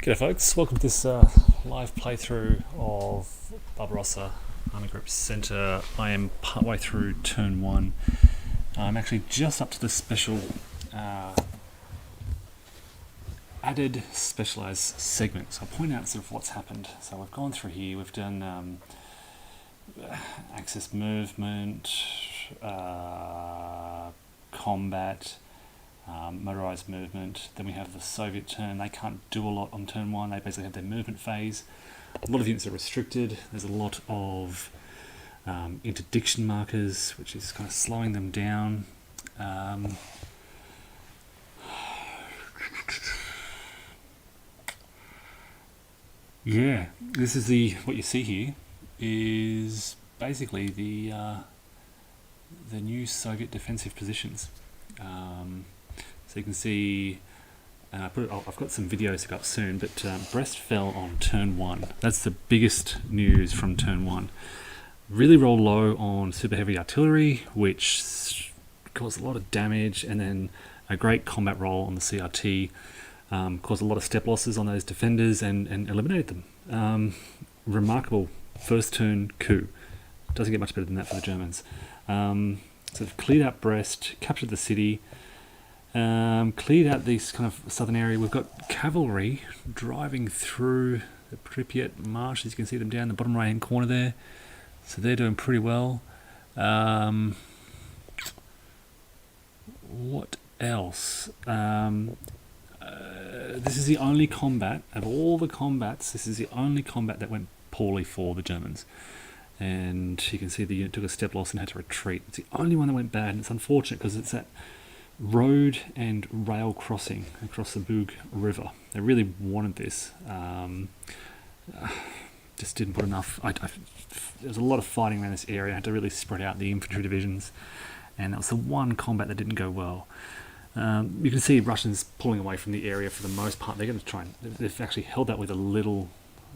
G'day folks, welcome to this live playthrough of Barbarossa Army Group Centre. I am partway through turn 1. I'm actually just up to the special added specialised segment. So I'll point out sort of what's happened. So we've gone through here, we've done axis movement, combat, motorised movement. Then we have the Soviet turn. They can't do a lot on turn 1. They basically have their movement phase. A lot of units are restricted. There's a lot of interdiction markers, which is kind of slowing them down. Yeah, this is what you see here is basically the new Soviet defensive positions. So you can see, I've got some videos to go up soon, but Brest fell on turn 1. That's the biggest news from turn 1. Really rolled low on super heavy artillery, which caused a lot of damage, and then a great combat roll on the CRT caused a lot of step losses on those defenders and eliminated them. Remarkable first turn coup. Doesn't get much better than that for the Germans. So they've cleared out Brest, captured the city, cleared out this kind of southern area. We've got cavalry driving through the Pripyat marshes. You can see them down the bottom right hand corner there. So they're doing pretty well. What else? This is the only combat, of all the combats, this is the only combat that went poorly for the Germans. And you can see the unit took a step loss and had to retreat. It's the only one that went bad, and it's unfortunate because it's that road and rail crossing across the Bug River. They really wanted this. Just didn't put enough. There was a lot of fighting around this area. I had to really spread out the infantry divisions, and that was the one combat that didn't go well. You can see Russians pulling away from the area for the most part. They're going to try and they've actually held that with a little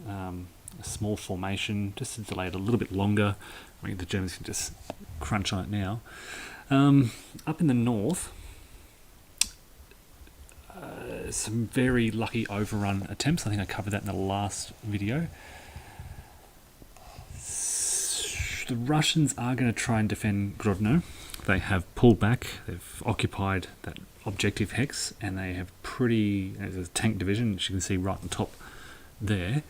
a small formation just to delay it a little bit longer. I mean, the Germans can just crunch on it now. Up in the north, some very lucky overrun attempts. I think I covered that in the last video. The Russians are going to try and defend Grodno. They have pulled back. They've occupied that objective hex, and they have there's a tank division, which you can see right on top there.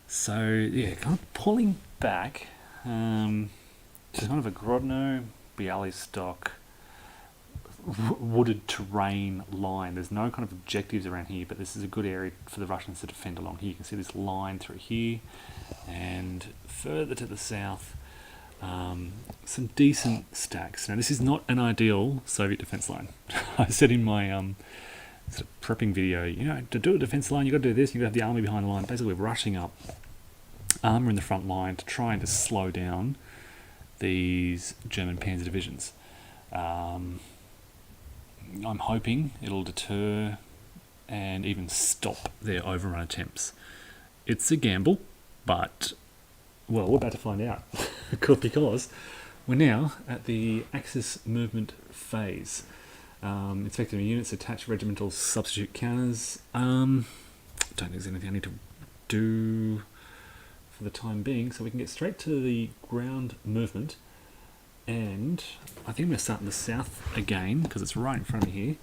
So yeah, kind of pulling back. It's kind of a Grodno, Bialystok, wooded terrain line. There's no kind of objectives around here, but this is a good area for the Russians to defend along here. You can see this line through here, and further to the south, some decent stacks. Now, this is not an ideal Soviet defense line. I said in my sort of prepping video, to do a defense line, you've got to do this. You've got to have the army behind the line. Basically, we're rushing up, armour in the front line to try and to slow down these German panzer divisions. I'm hoping it'll deter and even stop their overrun attempts. It's a gamble, but, well, we're about to find out. Because we're now at the Axis movement phase. Inspecting units, attach regimental substitute counters. Don't think there's anything I need to do for the time being, so we can get straight to the ground movement. And I think I'm going to start in the south again, because it's right in front of me here.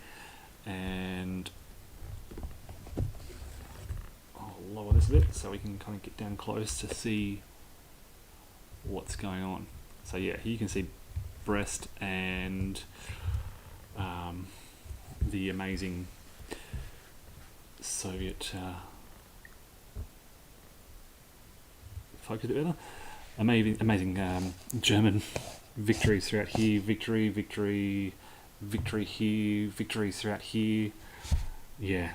And I'll lower this a bit so we can kind of get down close to see what's going on. So yeah, here you can see Brest and the amazing Soviet focus a bit better. Amazing German victories throughout here, victory here, victories throughout here. Yeah.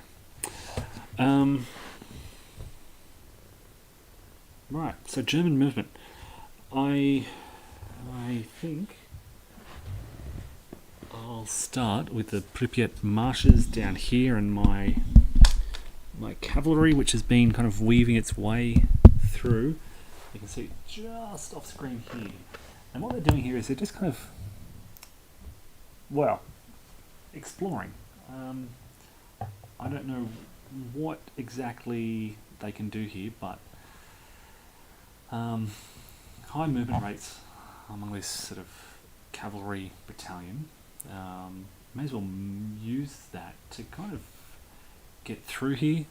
Right, so German movement. I think I'll start with the Pripyat marshes down here and my cavalry, which has been kind of weaving its way through. You can see just off screen here. And what they're doing here is they're just kind of, well, exploring. I don't know what exactly they can do here, but high movement rates among this sort of cavalry battalion. May as well use that to kind of get through here.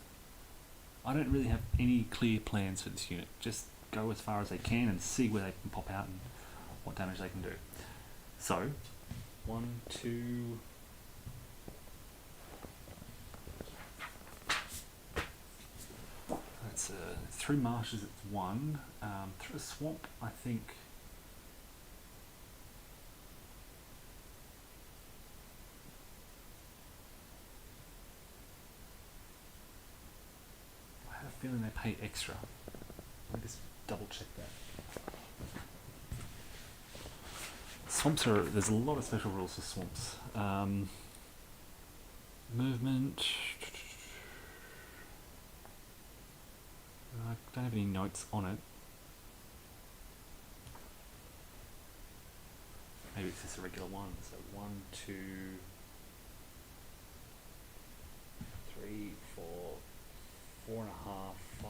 I don't really have any clear plans for this unit. Just go as far as they can and see where they can pop out and what damage they can do. So, 1, 2... That's through marshes it's 1. Through a swamp I think... I have a feeling they pay extra. Let me just double check that. Swamps are... there's a lot of special rules for swamps. Movement... I don't have any notes on it. Maybe it's just a regular one. So 1, 2, 3, 4, 4.5, 5,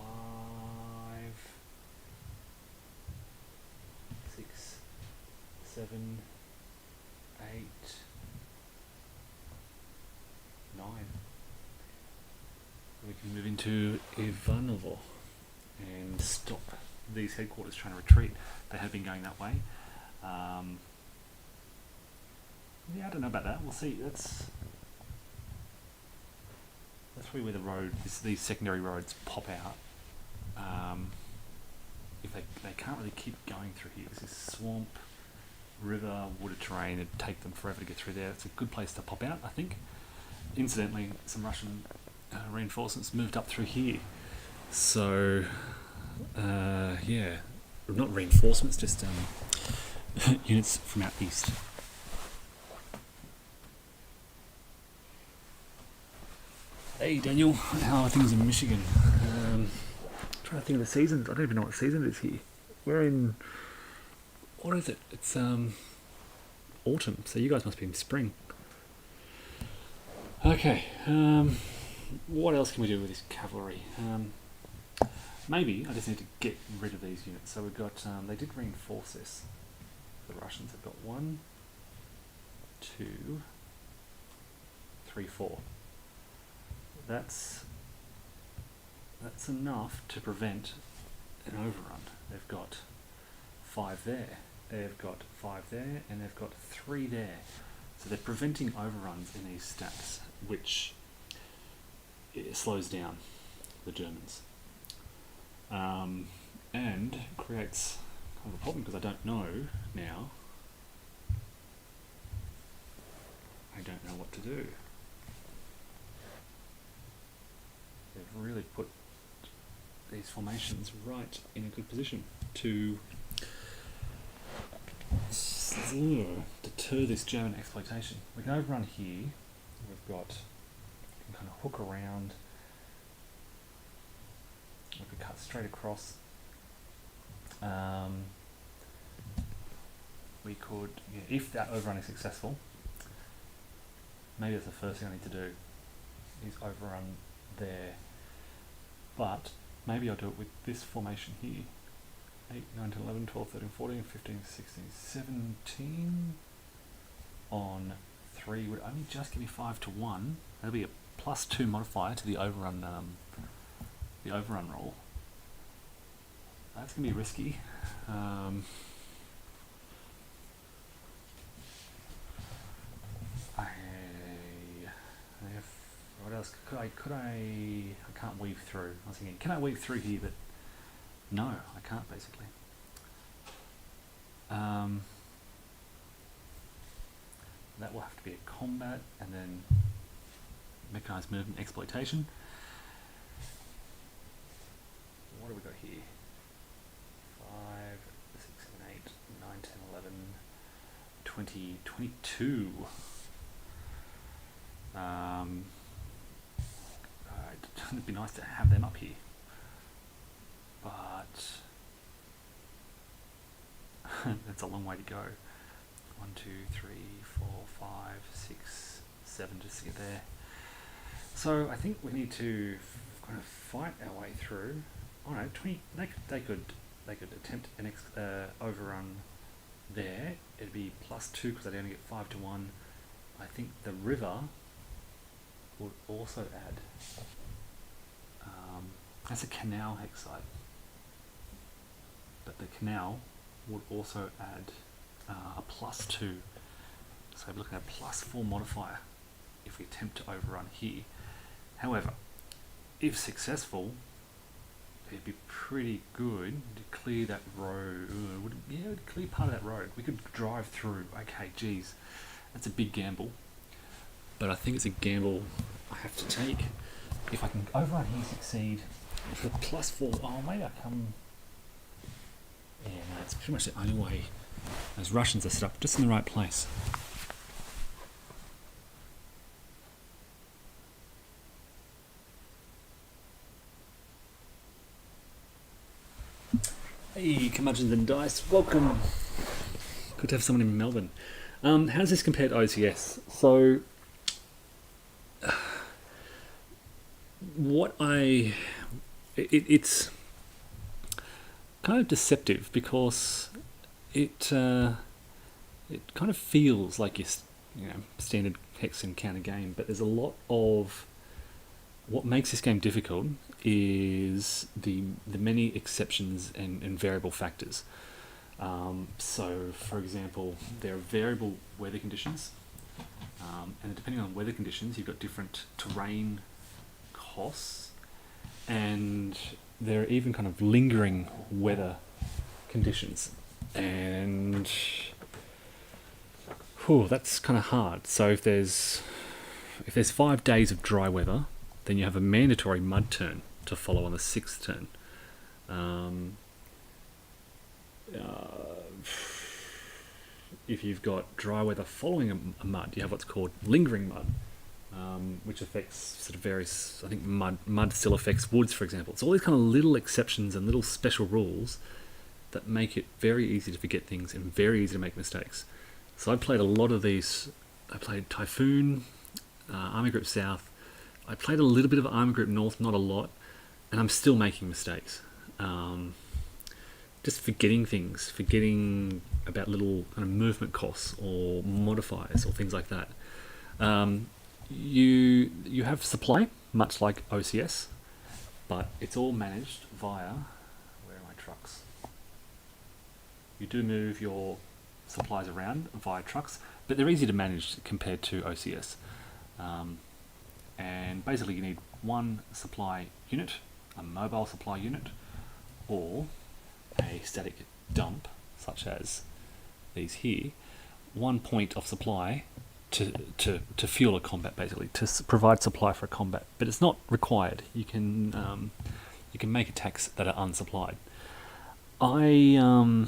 6, 7, 8, 9. We can move into Ivanovo and stop these headquarters trying to retreat. They have been going that way. Yeah, I don't know about that. We'll see. That's probably where the road, these secondary roads pop out. If they can't really keep going through here. This is swamp, river, wooded terrain. It'd take them forever to get through there. It's a good place to pop out, I think. Incidentally, some Russian reinforcements moved up through here. So, yeah, not reinforcements, just units from out east. Hey Daniel, how are things in Michigan? Trying to think of the seasons. I don't even know what season it is here. We're in... what is it? It's autumn, so you guys must be in spring. Okay, what else can we do with this cavalry? Maybe I just need to get rid of these units. So we've got, they did reinforce this. The Russians have got 1, 2, 3, 4. That's enough to prevent an overrun. They've got 5 there, they've got 5 there, and they've got 3 there. So they're preventing overruns in these stacks, which it slows down the Germans. And creates kind of a problem because I don't know now. I don't know what to do. They've really put these formations right in a good position to deter this German exploitation. We can overrun here. We've got, we can kind of hook around. We could cut straight across. We could, yeah, if that overrun is successful, maybe that's the first thing I need to do, is overrun there. But maybe I'll do it with this formation here. 8, 9, 10, 11, 12, 13, 14, 15, 16, 17 on 3 would only just give me 5 to 1. That'll be a +2 modifier to the overrun roll. That's going to be risky. What else? Could I can't weave through. I was thinking, can I weave through here? But no, I can't basically. That will have to be a combat and then mechanized movement exploitation. What do we got here? 5, 6, 7, 8, 9, 10, 11, 20, 22. It'd be nice to have them up here, but that's a long way to go. 1, 2, 3, 4, 5, 6, 7 just to get there. So I think we need to kind of fight our way through. Oh no, 20. They could attempt an overrun there. It'd be +2 because they'd only get 5-1. I think the river would also add. That's a canal hex site, but the canal would also add a +2. So we're looking at +4 modifier if we attempt to overrun here. However, if successful, it'd be pretty good to clear that road. It would clear part of that road. We could drive through. Okay, geez, that's a big gamble. But I think it's a gamble I have to take. If I can overrun here, succeed, for +4, maybe I come... Yeah, no, it's pretty much the only way. Those Russians are set up just in the right place. Hey, curmudgeons and dice, welcome. Good to have someone in Melbourne. How does this compare to OCS? So, it's kind of deceptive because it kind of feels like your standard hex and counter game, but there's a lot of what makes this game difficult is the many exceptions and variable factors. So, for example, there are variable weather conditions, and depending on weather conditions, you've got different terrain costs, and there are even kind of lingering weather conditions, and that's kind of hard. So if there's 5 days of dry weather, then you have a mandatory mud turn to follow on the 6th turn. If you've got dry weather following a mud, you have what's called lingering mud, which affects sort of various, I think mud still affects woods, for example. It's all these kind of little exceptions and little special rules that make it very easy to forget things and very easy to make mistakes. So I played a lot of these. I played Typhoon, Army Group South. I played a little bit of Army Group North, not a lot, and I'm still making mistakes. Just forgetting things, forgetting about little kind of movement costs or modifiers or things like that. You have supply, much like OCS, but it's all managed via, where are my trucks? You do move your supplies around via trucks, but they're easy to manage compared to OCS. And basically you need one supply unit, a mobile supply unit, or a static dump, such as these here, 1 point of supply to fuel a combat, basically, to provide supply for a combat. But it's not required. You can make attacks that are unsupplied. I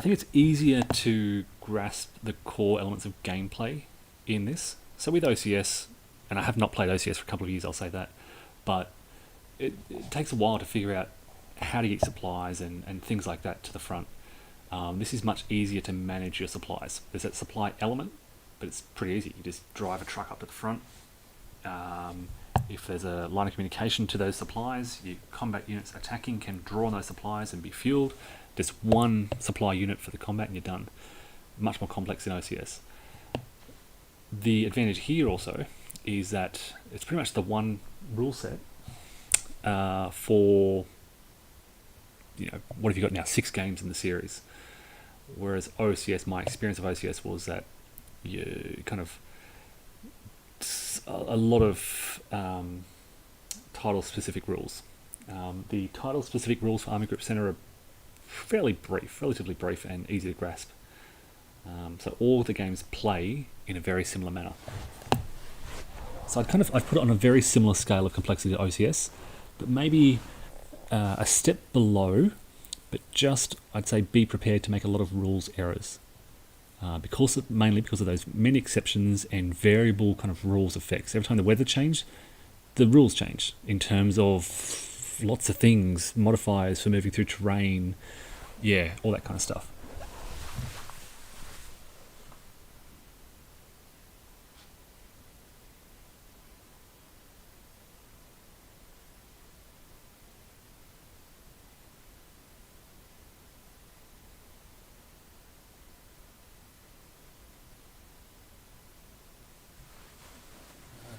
think it's easier to grasp the core elements of gameplay in this. So with OCS, and I have not played OCS for a couple of years, I'll say that, but it takes a while to figure out how to get supplies and things like that to the front. This is much easier to manage your supplies. There's that supply element, but it's pretty easy. You just drive a truck up to the front. If there's a line of communication to those supplies, your combat units attacking can draw on those supplies and be fueled. Just one supply unit for the combat and you're done. Much more complex than OCS. The advantage here also is that it's pretty much the one rule set for, what have you got now? 6 games in the series. Whereas OCS, my experience of OCS was that you kind of a lot of title-specific rules. The title-specific rules for Army Group Center are fairly brief, relatively brief, and easy to grasp. So all the games play in a very similar manner. So I've put it on a very similar scale of complexity to OCS, but maybe a step below. But just, I'd say, be prepared to make a lot of rules errors. Mainly because of those many exceptions and variable kind of rules effects. Every time the weather changed, the rules change in terms of lots of things, modifiers for moving through terrain, all that kind of stuff.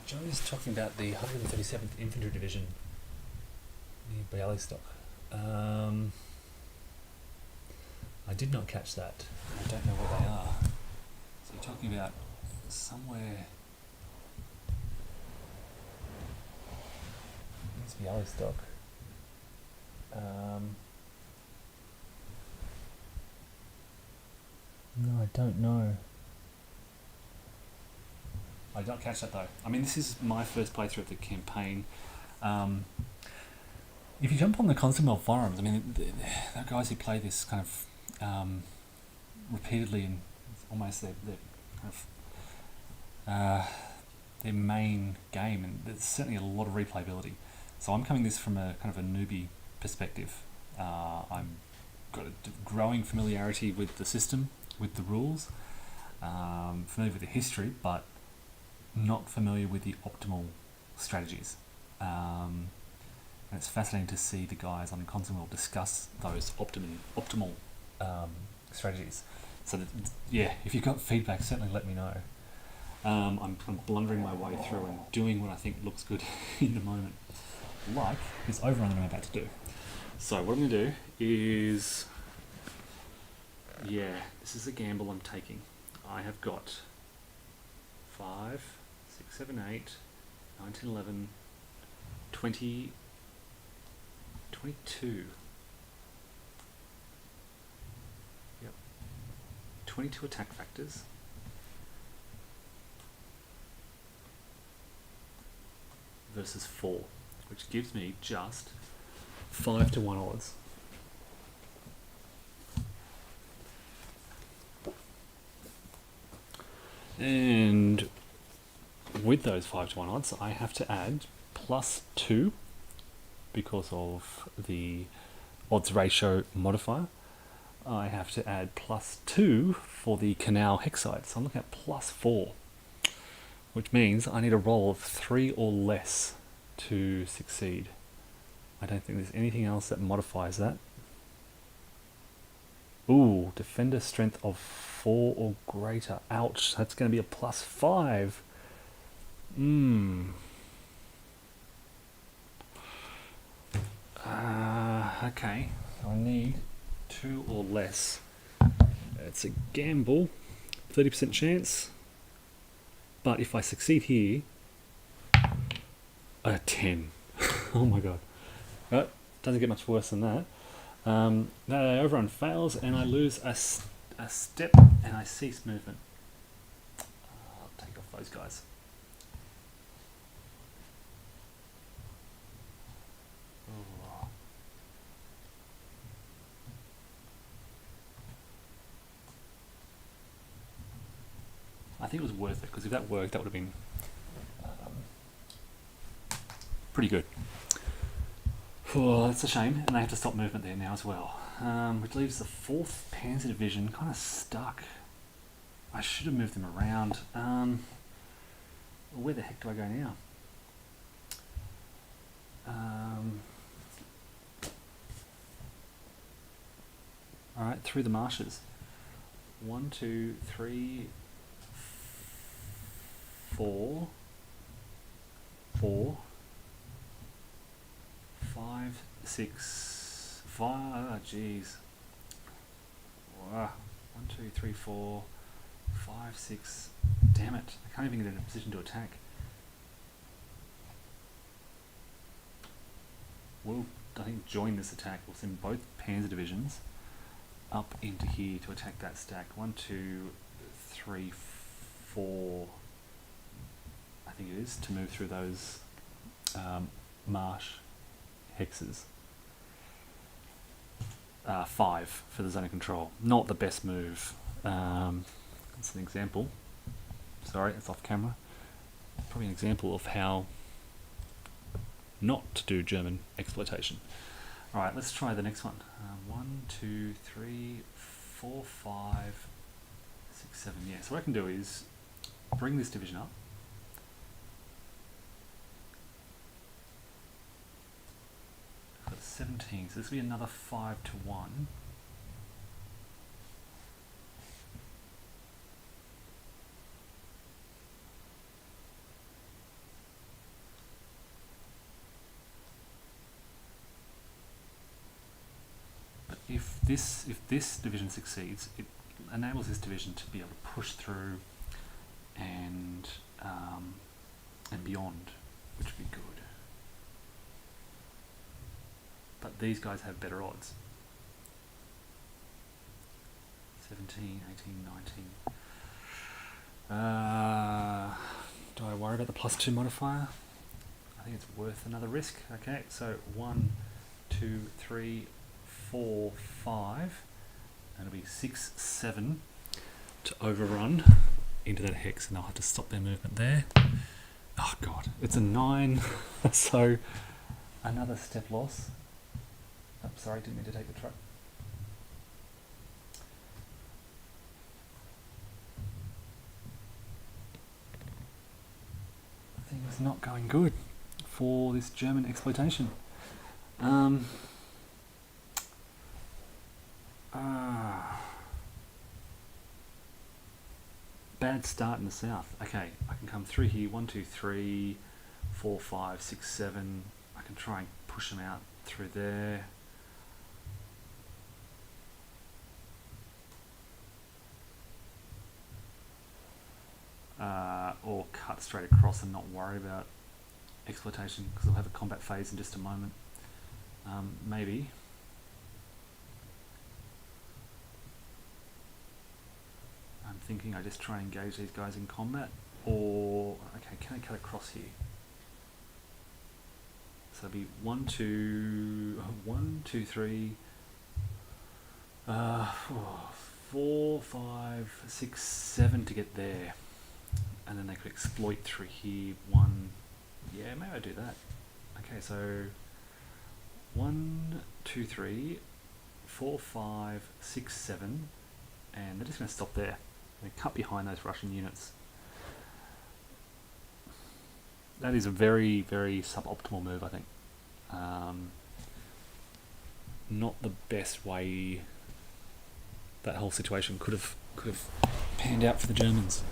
Joe's talking about the 137th Infantry Division near Bialystok. I did not catch that. I don't know where they are. So you're talking about somewhere. It's Bialystok. No, I don't know. I did not catch that though. I mean, this is my first playthrough of the campaign. If you jump on the Commonwealth forums, I mean, the guys who play this kind of repeatedly, and almost their kind of their main game, and there's certainly a lot of replayability. So I'm coming this from a kind of a newbie perspective. I'm got a growing familiarity with the system, with the rules, familiar with the history, but not familiar with the optimal strategies. And it's fascinating to see the guys on Console discuss those optimal strategies. So that, yeah, if you've got feedback, certainly let me know. I'm blundering my way through and doing what I think looks good in the moment, like this overrun that I'm about to do. So what I'm going to do is, yeah, this is a gamble I'm taking. I have got 5, 6, 7, 8, 9, 10, 11, 20, 22. Yep. 22 attack factors. Versus 4, which gives me just 5 to 1 odds. And with those 5 to 1 odds, I have to add +2 because of the odds ratio modifier. I have to add +2 for the canal hex side, so I'm looking at +4, which means I need a roll of 3 or less to succeed. I don't think there's anything else that modifies that. Ooh, defender strength of 4 or greater. Ouch, that's going to be a +5. Okay, so I need 2 or less. It's a gamble, 30% chance. But if I succeed here, a 10. Oh my god. Right, doesn't get much worse than that. That overrun fails and I lose a step and I cease movement. I'll take off those guys. Oh. I think it was worth it, because if that worked, that would have been pretty good. Oh, that's a shame, and they have to stop movement there now as well, which leaves the 4th Panzer Division kind of stuck. I should have moved them around. Where the heck do I go now? Alright, through the marshes. 1, 2, 3, 4, 4, 5, 6, 5, oh jeez. Wow. 1, 2, 3, 4, 5, 6, damn it. I can't even get in a position to attack. We'll, I think, join this attack. We'll send both Panzer Divisions up into here to attack that stack. 1, 2, 3, 4, I think it is, to move through those marsh hexes. 5 for the zone of control. Not the best move. That's an example. Sorry, it's off camera. Probably an example of how not to do German exploitation. Alright, let's try the next one. 1, 2, 3, 4, 5, 6, 7. Yeah, so what I can do is bring this division up. I've got 17, so this will be another 5 to 1. this division succeeds, it enables this division to be able to push through and beyond, which would be good. But these guys have better odds. 17, 18, 19. Do I worry about the +2 modifier? I think it's worth another risk. Okay, so 1, 2, 3, 4, 5. And it'll be 6, 7 to overrun into that hex, and they'll have to stop their movement there. Oh god, it's a 9. So another step loss. I'm sorry, didn't mean to take the truck. Things not going good for this German exploitation. Bad start in the south. Okay, I can come through here. 1, 2, 3, 4, 5, 6, 7. I can try and push them out through there. Or cut straight across and not worry about exploitation, because I'll have a combat phase in just a moment. Maybe. I'm thinking I just try and engage these guys in combat, or okay, can I cut across here? So it'll be 1, 2, 3, 4, 5, 6, 7 to get there. And then they could exploit through here. 1, yeah, maybe I do that. Okay, so 1, 2, 3, 4, 5, 6, 7, and they're just going to stop there. They cut behind those Russian units. That is a very, very suboptimal move, I think. Not the best way that whole situation could have panned out for the Germans.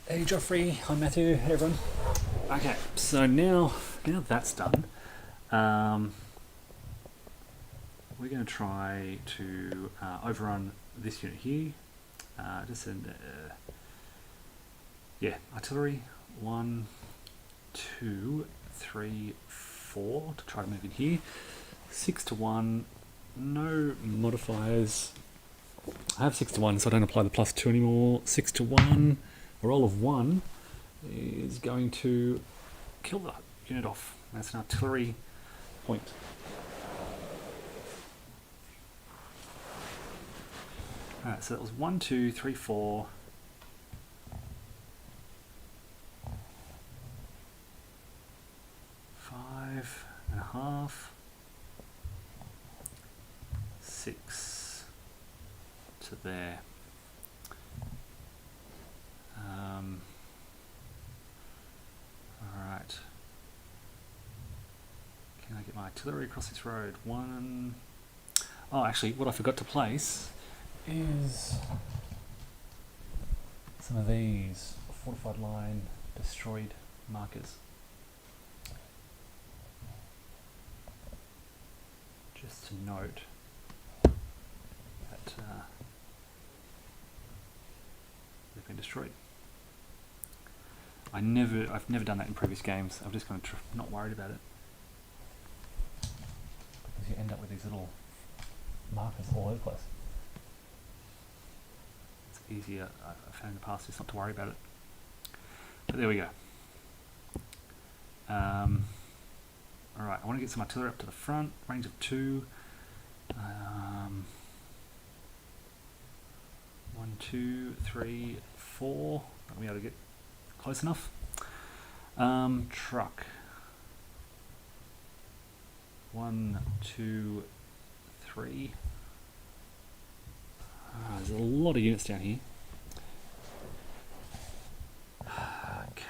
Hey Joffrey, hi Matthew, hey everyone. Okay, so now that's done, we're going to try to overrun this unit here. Just send, artillery. 1, 2, 3, 4 to try to move in here. 6 to 1, no modifiers. I have 6 to 1, so I don't apply the +2 anymore. 6 to 1. A roll of 1 is going to kill the unit off. That's an artillery point. Alright, so that was 1, 2, 3, 4. 5.5. 6 to there. Alright. Can I get my artillery across this road? 1. Oh, actually, what I forgot to place is some of these fortified line destroyed markers. Just to note that they've been destroyed. I've never done that in previous games. I'm just going to not worried about it, because you end up with these little markers all over the place. It's easier, I've found in the past, just not to worry about it. But there we go. Alright, I want to get some artillery up to the front, range of 2. 1, 2, 3, 4. I'll be able to get close enough. Truck. 1, 2, 3. There's a lot of units down here.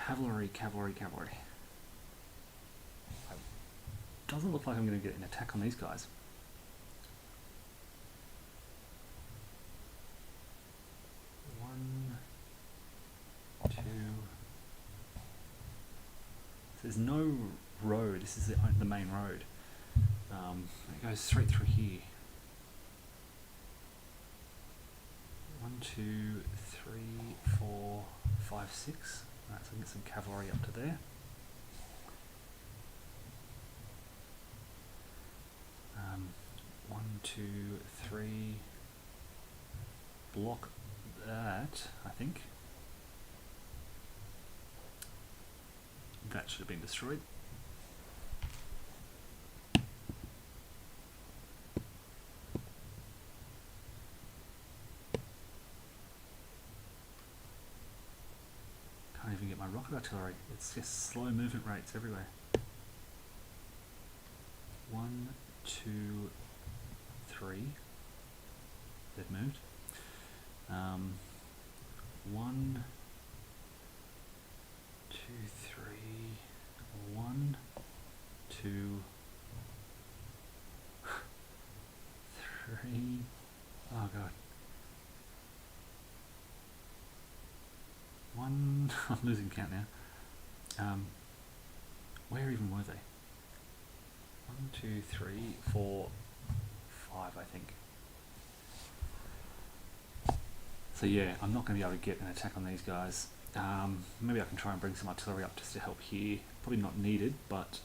Cavalry. Doesn't look like I'm going to get an attack on these guys. there's no road. This is the main road. It goes straight through here. 1, 2, 3, 4, 5, 6. Right, so I can get some cavalry up to there. One, two, three. Block that, I think. That should have been destroyed. Can't even get my rocket artillery. It's just slow movement rates everywhere. 1, 2, 3. They've moved. 1, 2, 3. 1, 2, 3. Oh god. 1. I'm losing count now. Where even were they? 1, 2, 3, 4, 5, I think. So yeah, I'm not going to be able to get an attack on these guys. Maybe I can try and bring some artillery up just to help here. Probably not needed, but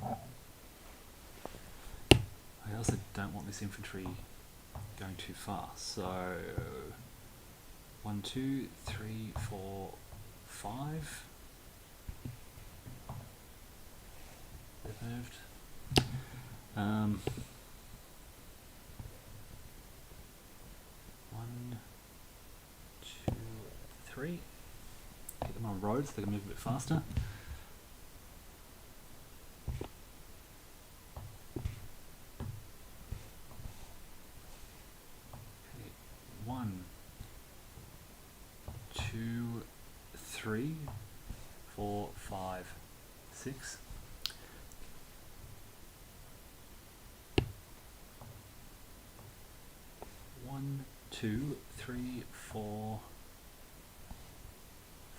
I also don't want this infantry going too far. So 1, 2, 3, 4, 5. They've moved. 1, 2, 3. Get them on roads so they can move a bit faster. Okay. 1, 2, 3, 4, 5, 6. 1, 2, 3, 4,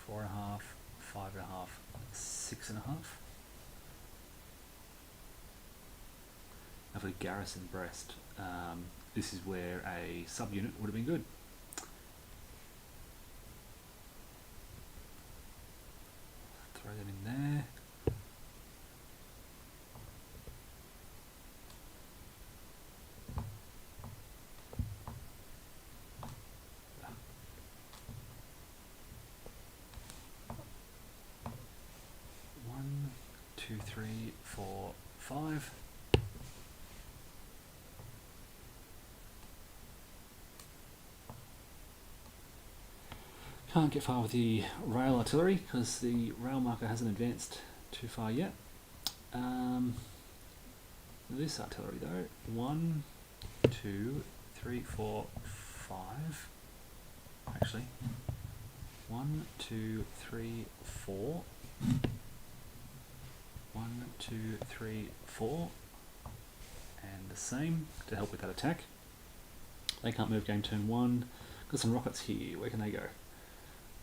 4.5, 5.5, 6.5. Now for the garrison Brest, this is where a subunit would have been good. Throw them in there. One, 2, 3, 4, 5. Can't get far with the rail artillery because the rail marker hasn't advanced too far yet. This artillery though, 1, 2, 3, 4, 5. Actually, 1, 2, 3, 4. 1, 2, 3, 4. And the same to help with that attack. They can't move game turn 1. Got some rockets here. Where can they go?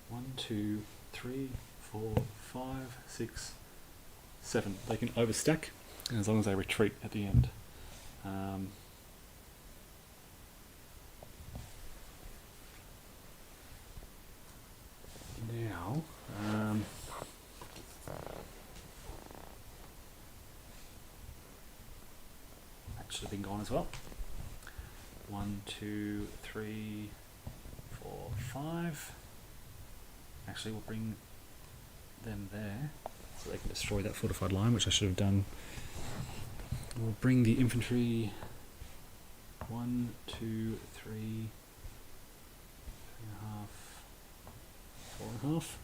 1, 2, 3, 4, 5, 6, 7. They can overstack as long as they retreat at the end. Now, that should have been gone as well. 1, 2, 3, 4, 5. Actually, we'll bring them there so they can destroy that fortified line, which I should have done. We'll bring the infantry 1, 2, 3, 3.5, 4.5.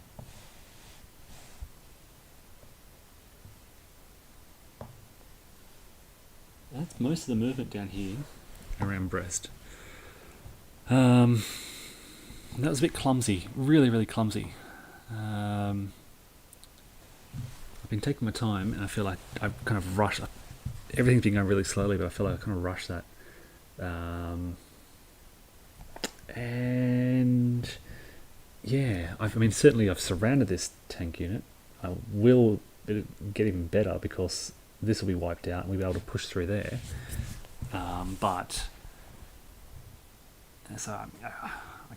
That's most of the movement down here around Brest. That was a bit clumsy, really clumsy. I've been taking my time and I feel like I've kind of rushed. Everything's been going really slowly, but I feel like I kind of rushed that. And yeah, I mean, certainly I've surrounded this tank unit. I will get even better because this will be wiped out and we'll be able to push through there. But so I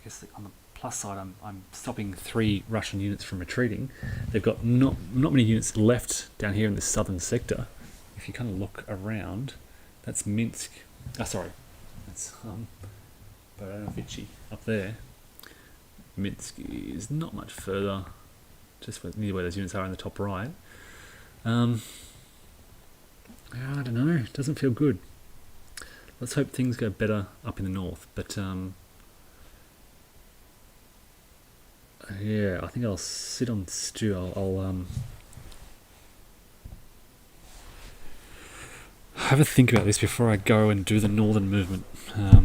guess on the plus side, I'm stopping 3 Russian units from retreating. They've got not many units left down here in this southern sector. If you kind of look around, that's Minsk. Sorry, that's Barbarossa up there. Minsk is not much further, just near where those units are in the top right. I don't know, it doesn't feel good. Let's hope things go better up in the north, but yeah, I think I'll sit on stew. I'll have a think about this before I go and do the northern movement,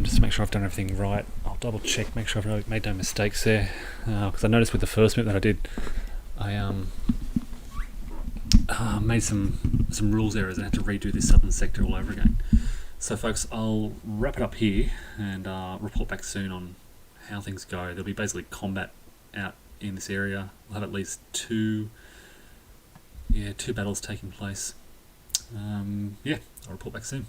just to make sure I've done everything right. I'll double check, make sure I've made no mistakes there, because I noticed with the first move that I did, I made some rules errors and had to redo this southern sector all over again. So folks, I'll wrap it up here and report back soon on how things go. There'll be basically combat out in this area. We'll have at least two battles taking place. I'll report back soon.